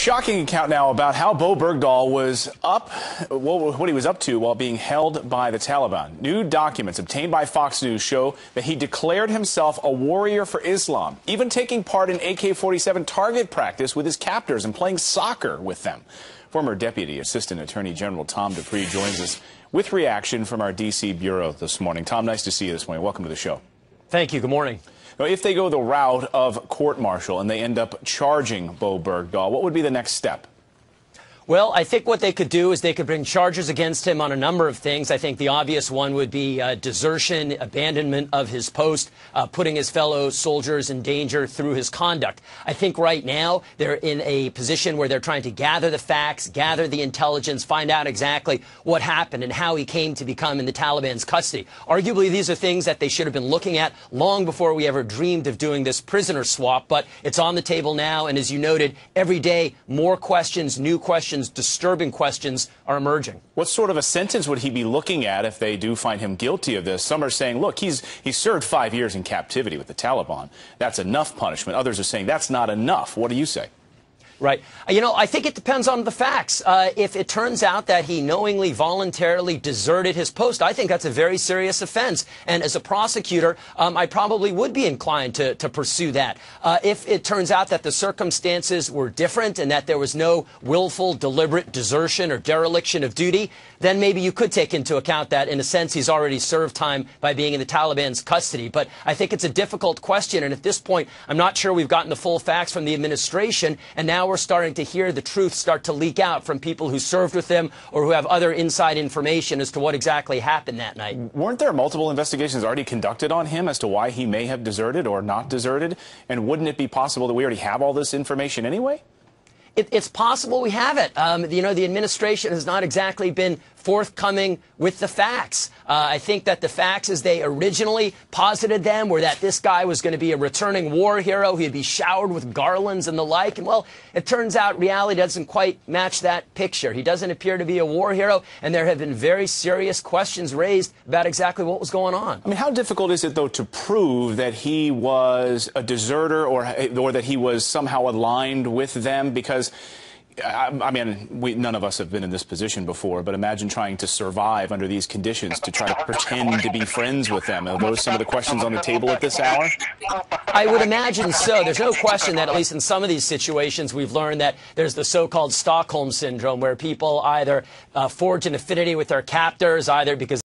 shocking account now about how Bowe Bergdahl was what he was up to while being held by the Taliban. New documents obtained by Fox News show that he declared himself a warrior for Islam, even taking part in AK-47 target practice with his captors and playing soccer with them. Former Deputy Assistant Attorney General Tom Dupree joins us with reaction from our D.C. Bureau this morning. Tom, nice to see you this morning. Welcome to the show. Thank you. Good morning. Now, if they go the route of court-martial and they end up charging Bowe Bergdahl, what would be the next step? Well, I think what they could do is they could bring charges against him on a number of things. I think the obvious one would be desertion, abandonment of his post, putting his fellow soldiers in danger through his conduct. I think right now they're in a position where they're trying to gather the facts, gather the intelligence, find out exactly what happened and how he came to become in the Taliban's custody. Arguably, these are things that they should have been looking at long before we ever dreamed of doing this prisoner swap, but it's on the table now, and as you noted, every day more questions, new questions, disturbing questions are emerging. What sort of a sentence would he be looking at if they do find him guilty of this? Some are saying, look, he's served 5 years in captivity with the Taliban. That's enough punishment. Others are saying that's not enough. What do you say? Right. You know, I think it depends on the facts. If it turns out that he knowingly, voluntarily deserted his post, I think that's a very serious offense. And as a prosecutor, I probably would be inclined to pursue that. If it turns out that the circumstances were different and that there was no willful, deliberate desertion or dereliction of duty, then maybe you could take into account that, in a sense, he's already served time by being in the Taliban's custody. But I think it's a difficult question. And at this point, I'm not sure we've gotten the full facts from the administration. And now we're starting to hear the truth start to leak out from people who served with him or who have other inside information as to what exactly happened that night. Weren't there multiple investigations already conducted on him as to why he may have deserted or not deserted? And wouldn't it be possible that we already have all this information anyway? It's possible we have it. You know, the administration has not exactly been forthcoming with the facts. I think that the facts as they originally posited them were that this guy was going to be a returning war hero. He'd be showered with garlands and the like. And, well, it turns out reality doesn't quite match that picture. He doesn't appear to be a war hero, and there have been very serious questions raised about exactly what was going on. I mean, how difficult is it, though, to prove that he was a deserter or that he was somehow aligned with them? Because I mean, none of us have been in this position before, but imagine trying to survive under these conditions, to try to pretend to be friends with them. Are those some of the questions on the table at this hour? I would imagine so. There's no question that, at least in some of these situations, we've learned that there's the so-called Stockholm syndrome, where people either forge an affinity with their captors, either because